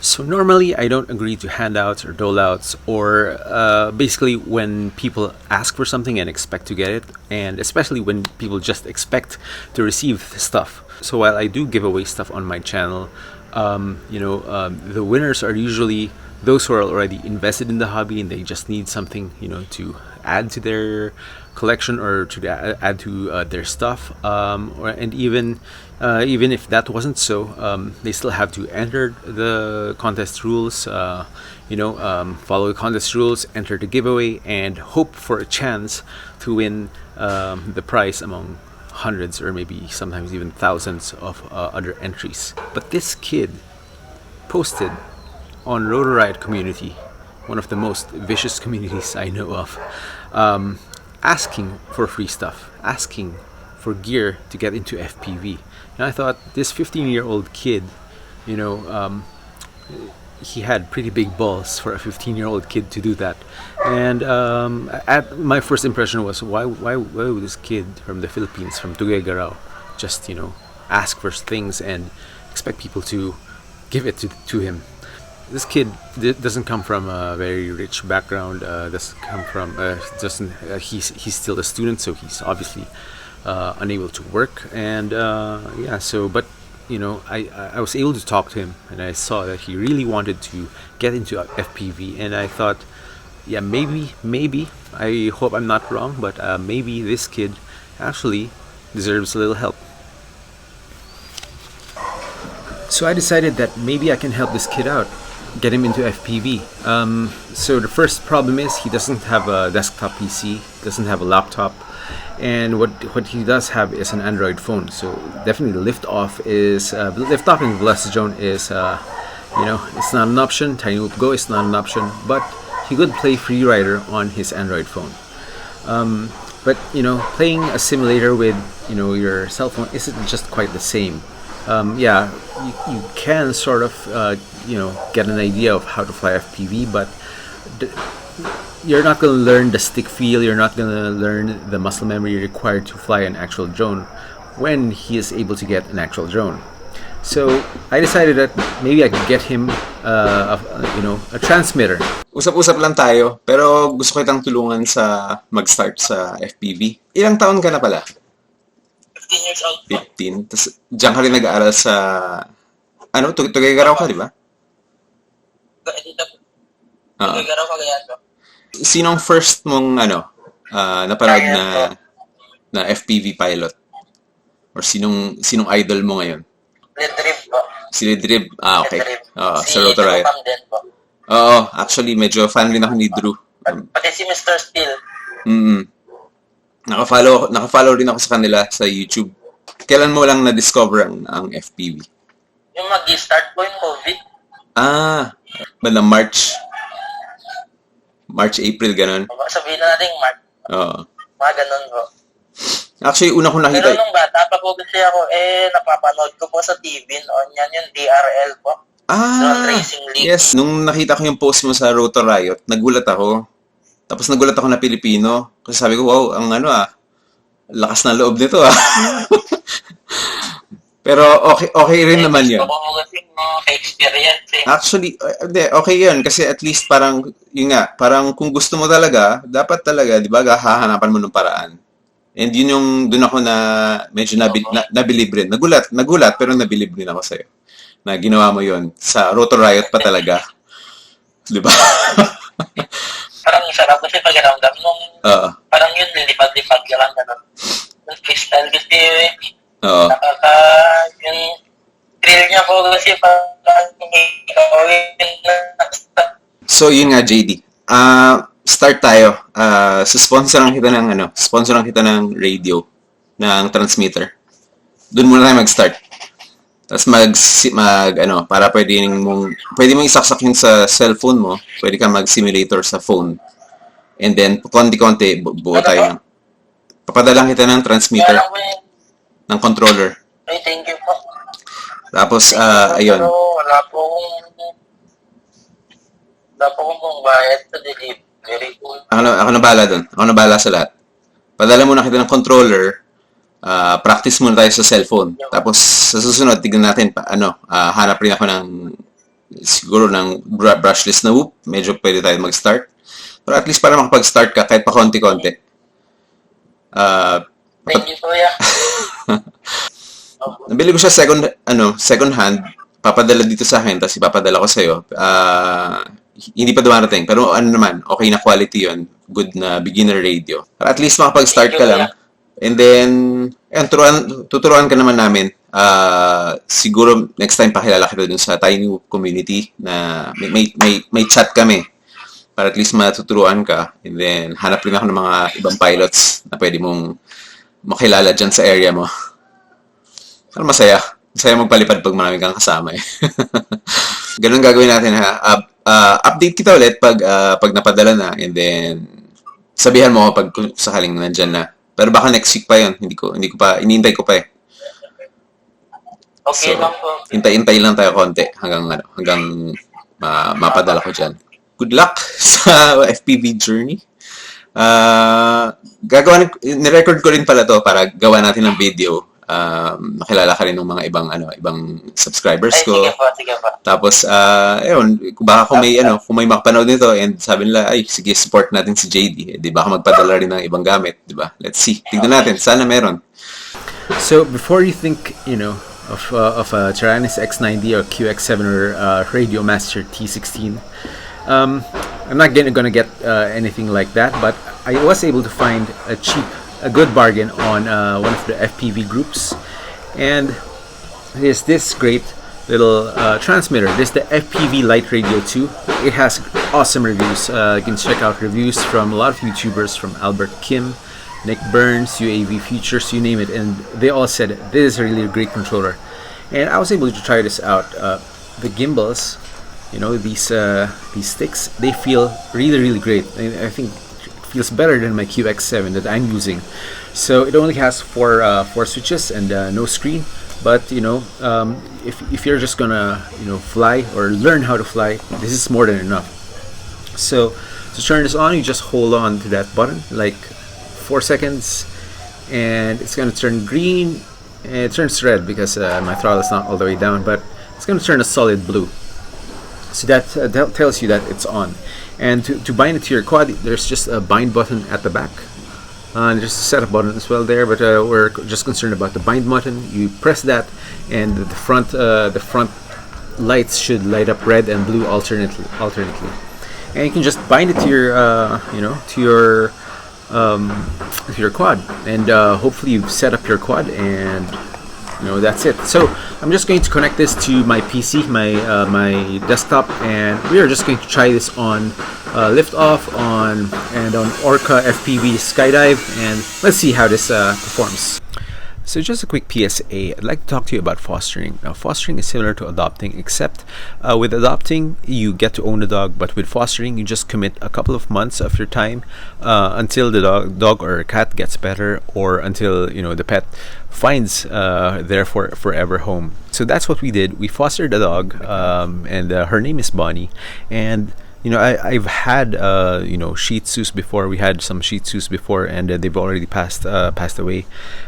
So normally I don't agree to handouts or doleouts, or basically when people ask for something and expect to get it, and especially when people just expect to receive stuff. So while I do give away stuff on my channel, the winners are usually those who are already invested in the hobby and they just need something, to add to their collection or to add to their stuff, and even if that wasn't so, they still have to enter the contest rules, follow the contest rules, enter the giveaway, and hope for a chance to win the prize among hundreds or maybe sometimes even thousands of other entries. But this kid posted on Rotor Riot community, one of the most vicious communities I know of, asking for free stuff, asking for gear to get into FPV. And I thought, this 15-year-old kid, he had pretty big balls for a 15-year-old kid to do that. And my first impression was, why would this kid from the Philippines, from Tuguegarao, just ask for things and expect people to give it to him? This kid doesn't come from a very rich background. He's still a student, so he's obviously unable to work. And but I was able to talk to him, and I saw that he really wanted to get into FPV, and I thought, yeah, maybe I hope I'm not wrong, but maybe this kid actually deserves a little help. So I decided that maybe I can help this kid out, get him into FPV. So the first problem is he doesn't have a desktop PC, doesn't have a laptop, and what he does have is an Android phone. So definitely liftoff in Velocity Zone is it's not an option. Tiny Whoop Go is not an option, but he could play Freerider on his Android phone. But playing a simulator with your cell phone isn't just quite the same. You can sort of get an idea of how to fly FPV, but you're not going to learn the stick feel, you're not going to learn the muscle memory required to fly an actual drone when he is able to get an actual drone. So I decided that maybe I could get him a transmitter. Usap-usap lang tayo, pero gusto ko itang tulungan sa mag-start sa FPV. Ilang taon ka na pala? 15 years old. 15. Tapos diyan ka rin nag-aaral sa Tuguegarao ka, di ba? Tuguegarao ka ganyan ba? Sinong first mong napanood na FPV pilot? Or sinong idol mo ngayon? Ledrib po. Si Ledrib. Ah, okay. Si sa Rotor Riot. din po. Oo, actually medyo fan rin ako ni Drew. Pati si Mr. Steel. Naka-follow rin ako sa kanila sa YouTube. Kailan mo lang na-discover ang FPV? Yung mag-start po yung COVID. Bandang March, April, ganun. Sabihin na natin March. Oo. Mga ganun po. Actually, una ko nakita... Pero nung bata pa po kasi ako, napapanood ko po sa TV noon. Yan yung DRL po. Racing League. Yes. Nung nakita ko yung post mo sa Rotor Riot, nagulat ako. Tapos nagulat ako na Pilipino. Kasi sabi ko, wow, ang lakas ng loob nito Pero okay rin naman yun. Gusto ko kasi experience Actually, okay yun. Kasi at least parang, yun nga, parang kung gusto mo talaga, dapat talaga, di ba, hahanapan mo ng paraan. And yun yung, dun ako na medyo nabilib rin. Nagulat, pero nabilib rin ako sa'yo. Na ginawa mo yun. Sa Rotor Riot pa talaga. Di ba? Parang sarap kasi pag-ramdam nung parang yun, lipad-lipad ka lang ganun. Yung freestyle kasi yung thrill niya po kasi parang So yun nga, JD. Start tayo. Sponsoran kita ng radio, ng transmitter. Doon muna tayo mag-start. Tapos para pwede mong isaksak yun sa cellphone mo, pwede ka mag-simulator sa phone. And then, konti-konti, buo tayo. Papadalang kita ng transmitter, ng controller. Ay, thank you po. Tapos, ayun. Pero wala po kung bayad sa delivery po. Ako na bahala dun. Ako na bahala sa lahat. Padala muna kita ng controller, practice muna tayo sa cellphone. Tapos sa susunod tignan natin hanap rin ako ng siguro ng brushless na whoop, medyo pwede tayo mag-start. Pero at least para makapag-start ka, kahit pa konti-konti. Thank you, kuya. Nabili ko siya second hand, papadala dito sa akin, tapos ipapadala ko sa'yo. Hindi pa dumarating, pero ano naman, okay na quality yon, good na beginner radio. Para at least makapag-start ka lang. And then, tuturuan ka naman namin. Siguro next time pakilala kita dun sa tiny community na may chat kami. Para at least matuturuan ka. And then, hanap rin ako ng mga ibang pilots na pwede mong makilala dyan sa area mo. Pero masaya. Masaya magpalipad pag marami kang kasama eh. Ganun gagawin natin ha. Update kita ulit pag napadala na. And then, sabihan mo pag sakaling nandyan na. Pero baka next week pa yun. Hindi ko pa, iniintay ko pa eh. Okay, so, ma'am po. Hintay lang tayo konti hanggang mapadala ko dyan. Good luck sa FPV journey. Nirecord ko rin pala to para gawa natin ng video. Makilala ka rin ng mga ibang subscribers ko. Sige po. Tapos, baka kung may makapanood nito and sabi nila, ay, sige, support natin si JD. Di baka magpadala rin ng ibang gamit, di ba? Let's see. Tignan natin. Sana meron. So, before you think, of a Tyrannus X90 or QX7 or Radio Master T16, I'm not gonna get anything like that, but I was able to find a good bargain on one of the FPV groups, and there's this great little transmitter. This is the FPV Lite Radio 2. It has awesome reviews. You can check out reviews from a lot of YouTubers, from Albert Kim, Nick Burns, UAV Futures, you name it, and they all said this is really a great controller. And I was able to try this out. The gimbals, these sticks, they feel really great. I think it feels better than my QX7 that I'm using. So it only has four switches and no screen. But if you're just gonna fly or learn how to fly, this is more than enough. So to turn this on, you just hold on to that button like 4 seconds, and it's gonna turn green. And it turns red because my throttle is not all the way down, but it's gonna turn a solid blue. So that tells you that it's on. And to bind it to your quad, there's just a bind button at the back. There's a setup button as well there, but we're just concerned about the bind button. You press that, and the front lights should light up red and blue alternately. And you can just bind it to your quad, and hopefully you've set up your quad, and that's it. So I'm just going to connect this to my PC, my desktop, and we are just going to try this on liftoff on Orca FPV Skydive, and let's see how this performs. So just a quick PSA, I'd like to talk to you about fostering. Now, fostering is similar to adopting, except with adopting, you get to own the dog, but with fostering, you just commit a couple of months of your time until the dog or cat gets better, or until the pet finds their forever home. So that's what we did. We fostered a dog, and her name is Bonnie, and I've had Shih Tzus before. We had some Shih Tzus before, and they've already passed away.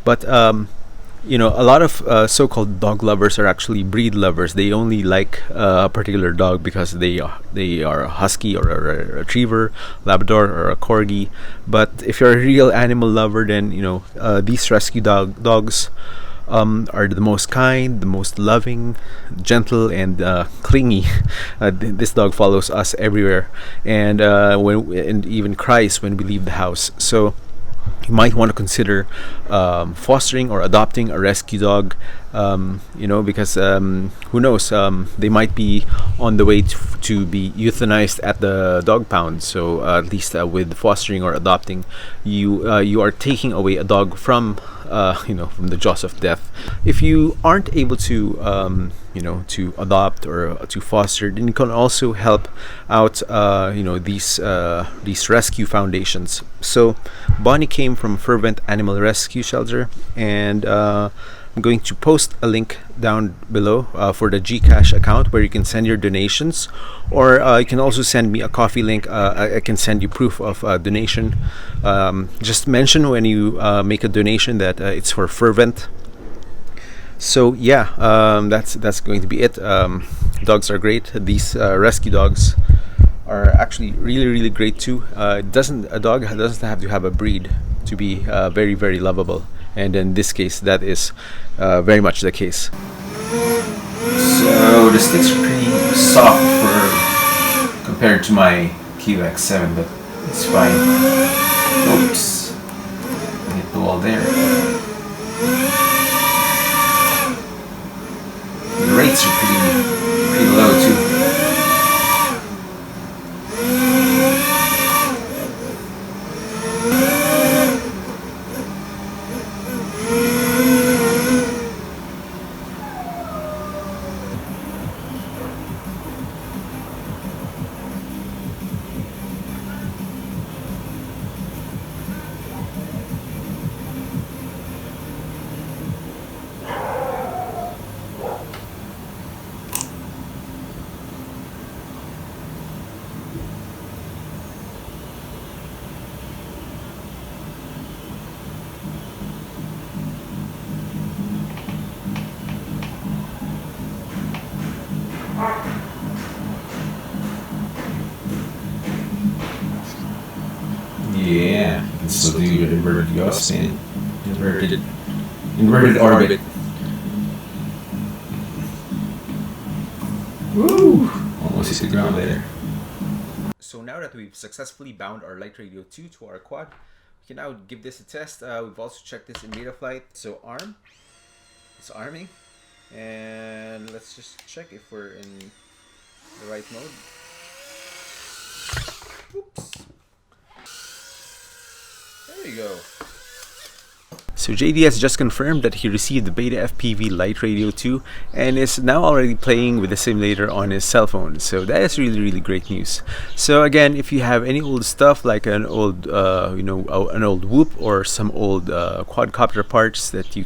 But a lot of so-called dog lovers are actually breed lovers. They only like a particular dog because they are a husky or a retriever, Labrador or a corgi. But if you're a real animal lover, then these rescue dogs are the most kind, the most loving, gentle, and clingy. This dog follows us everywhere, and even cries when we leave the house. So you might want to consider fostering or adopting a rescue dog, because who knows, they might be on the way to be euthanized at the dog pound. So at least with fostering or adopting, you are taking away a dog from the jaws of death. If you aren't able to to adopt or to foster, then you can also help out these rescue foundations. So Bonnie came from Furvent Animal Rescue Shelter, and I'm going to post a link down below for the Gcash account where you can send your donations, or you can also send me a coffee link. I can send you proof of donation. Just mention when you make a donation that it's for Furvent. So yeah, that's going to be it. Dogs are great. These rescue dogs are actually really great too. A dog doesn't have to have a breed to be very lovable, and in this case, that is very much the case. So the sticks are pretty soft compared to my QX7, but it's fine. Oops, hit the wall there. The rates are pretty low too. Yeah, you can still do an inverted yaw spin. Inverted orbit. Woo! Almost hit the ground there. So now that we've successfully bound our Light Radio 2 to our quad, we can now give this a test. We've also checked this in beta flight. So arm, it's arming, and let's just check if we're in the right mode. Oops. There you go. So JD has just confirmed that he received the Beta FPV Light Radio 2 and is now already playing with the simulator on his cell phone. So that is really great news. So again, if you have any old stuff like an old an old Whoop or some old quadcopter parts that we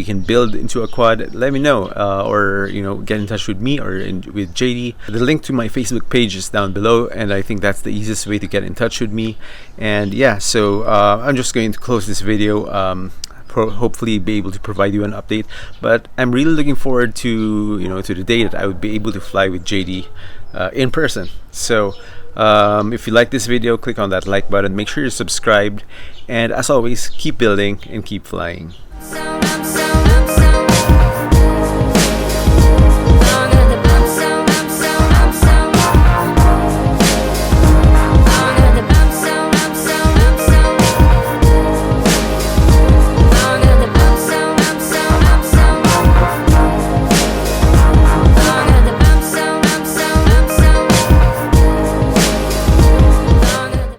can build into a quad, let me know, or get in touch with me or with JD. The link to my Facebook page is down below, and I think that's the easiest way to get in touch with me. And yeah, so I'm just going to close this video. Hopefully be able to provide you an update, but I'm really looking forward to to the day that I would be able to fly with JD in person. So if you like this video, click on that like button, make sure you're subscribed, and as always, keep building and keep flying.